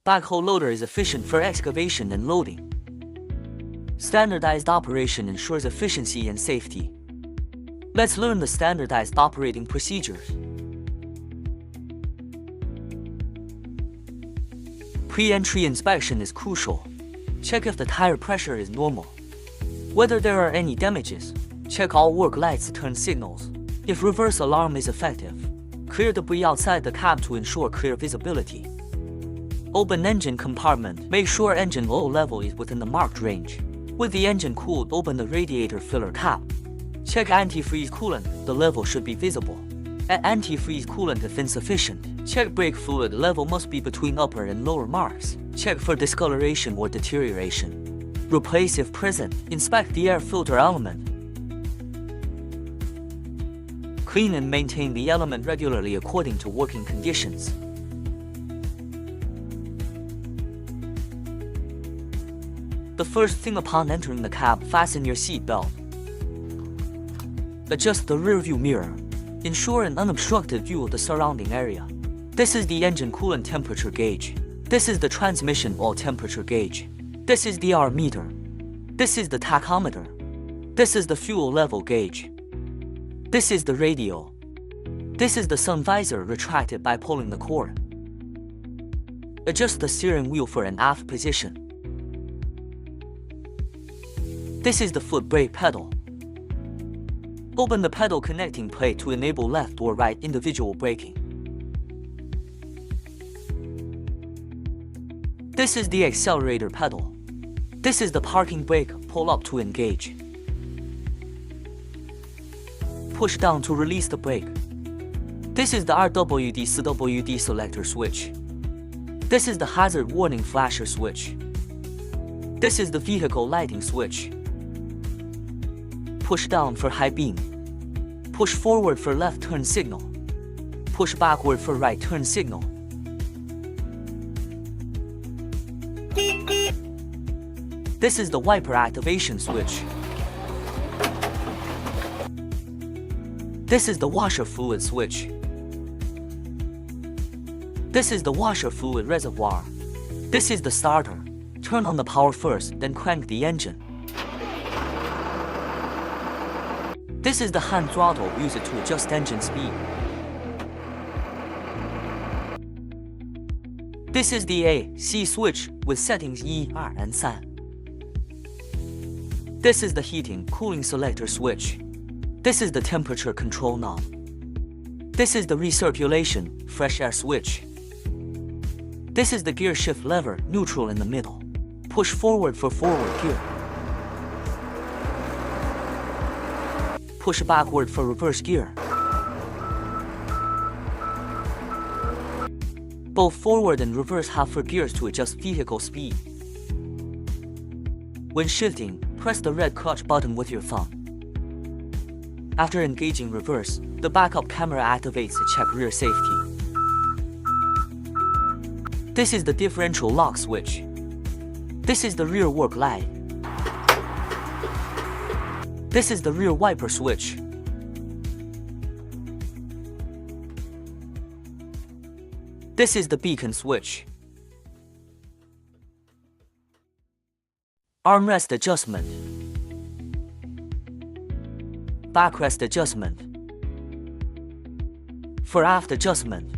Backhoe loader is efficient for excavation and loading. Standardized operation ensures efficiency and safety. Let's learn the standardized operating procedures. Pre-entry inspection is crucial. Check if the tire pressure is normal. Whether there are any damages. Check all work lights turn signals. If reverse alarm is effective. Clear debris outside the cab to ensure clear visibility. Open engine compartment. Make sure engine oil level is within the marked range. With the engine cooled, open the radiator filler cap. Check antifreeze coolant. The level should be visible. Add antifreeze coolant if insufficient. Check brake fluid level must be between upper and lower marks. Check for discoloration or deterioration. Replace if present. Inspect the air filter element. Clean and maintain the element regularly according to working conditions. The first thing upon entering the cab, fasten your seat belt. Adjust the rear view mirror. Ensure an unobstructed view of the surrounding area. This is the engine coolant temperature gauge. This is the transmission oil temperature gauge. This is the R meter. This is the tachometer. This is the fuel level gauge. This is the radio. This is the sun visor retracted by pulling the cord. Adjust the steering wheel for an aft position. This is the foot brake pedal. Open the pedal connecting plate to enable left or right individual braking. This is the accelerator pedal. This is the parking brake, pull up to engage. Push down to release the brake. This is the RWD-CWD selector switch. This is the hazard warning flasher switch. This is the vehicle lighting switch. Push down for high beam. Push forward for left turn signal. Push backward for right turn signal. This is the wiper activation switch. This is the washer fluid switch. This is the washer fluid reservoir. This is the starter. Turn on the power first, then crank the engine. This is the hand throttle, use it to adjust engine speed. This is the AC switch with settings 1, 2, and 3. This is the heating, cooling selector switch. This is the temperature control knob. This is the recirculation, fresh air switch. This is the gear shift lever, neutral in the middle. Push forward for forward gear. Push backward for reverse gear. Both forward and reverse have for gears to adjust vehicle speed. When shifting, press the red clutch button with your thumb. After engaging reverse, the backup camera activates to check rear safety. This is the differential lock switch. This is the rear work light. This is the rear wiper switch. This is the beacon switch. Armrest adjustment. Backrest adjustment. For aft adjustment.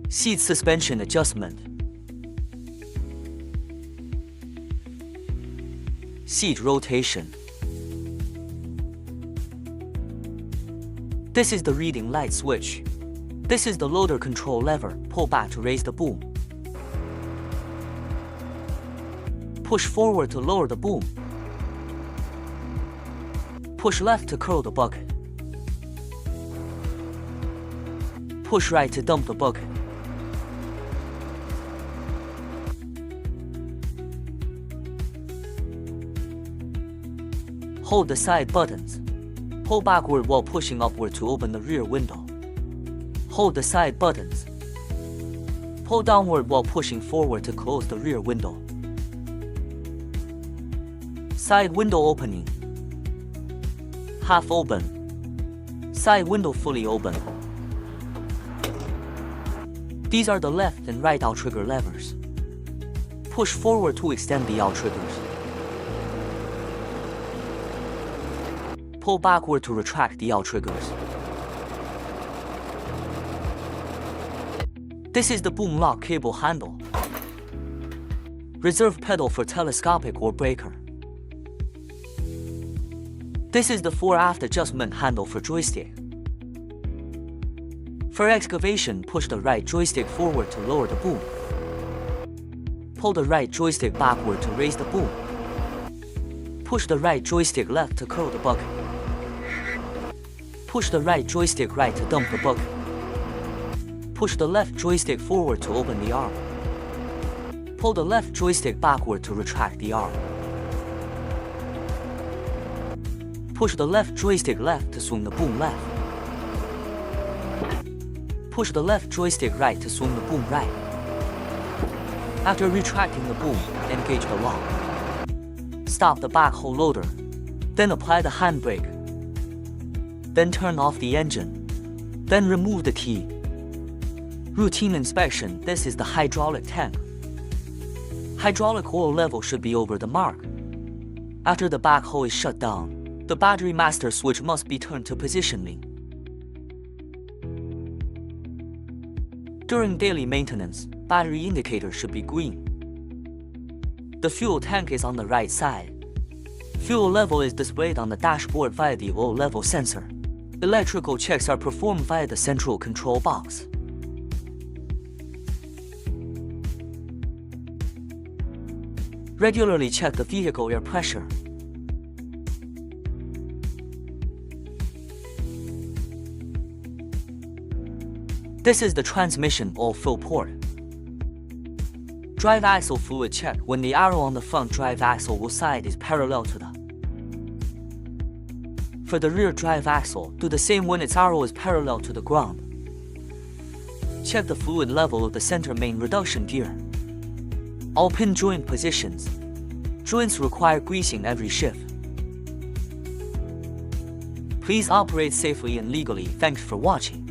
Seat suspension adjustment. Seat rotation. This is the reading light switch. This is the loader control lever, pull back to raise the boom. Push forward to lower the boom. Push left to curl the bucket. Push right to dump the bucket. Hold the side buttons. Pull backward while pushing upward to open the rear window. Hold the side buttons. Pull downward while pushing forward to close the rear window. Side window opening. Half open. Side window fully open. These are the left and right outrigger levers. Push forward to extend the outriggers. Pull backward to retract the outriggers. This is the boom lock cable handle. Reserve pedal for telescopic or breaker. This is the fore-aft adjustment handle for joystick. For excavation, push the right joystick forward to lower the boom. Pull the right joystick backward to raise the boom. Push the right joystick left to curl the bucket. Push the right joystick right to dump the bucket. Push the left joystick forward to open the arm. Pull the left joystick backward to retract the arm. Push the left joystick left to swing the boom left. Push the left joystick right to swing the boom right. After retracting the boom, engage the lock. Stop the backhoe loader. Then apply the handbrake. Then turn off the engine. Then remove the key. Routine inspection. This is the hydraulic tank. Hydraulic oil level should be over the mark. After the backhoe is shut down, the battery master switch must be turned to positioning. During daily maintenance, battery indicator should be green. The fuel tank is on the right side. Fuel level is displayed on the dashboard via the oil level sensor. Electrical checks are performed via the central control box. Regularly check the vehicle air pressure. This is the transmission oil fill port. Drive axle fluid check when the arrow on the front drive axle side is parallel to the. For the rear drive axle, do the same when its arrow is parallel to the ground. Check the fluid level of the center main reduction gear. All pin joint positions. Joints require greasing every shift. Please operate safely and legally. Thanks for watching.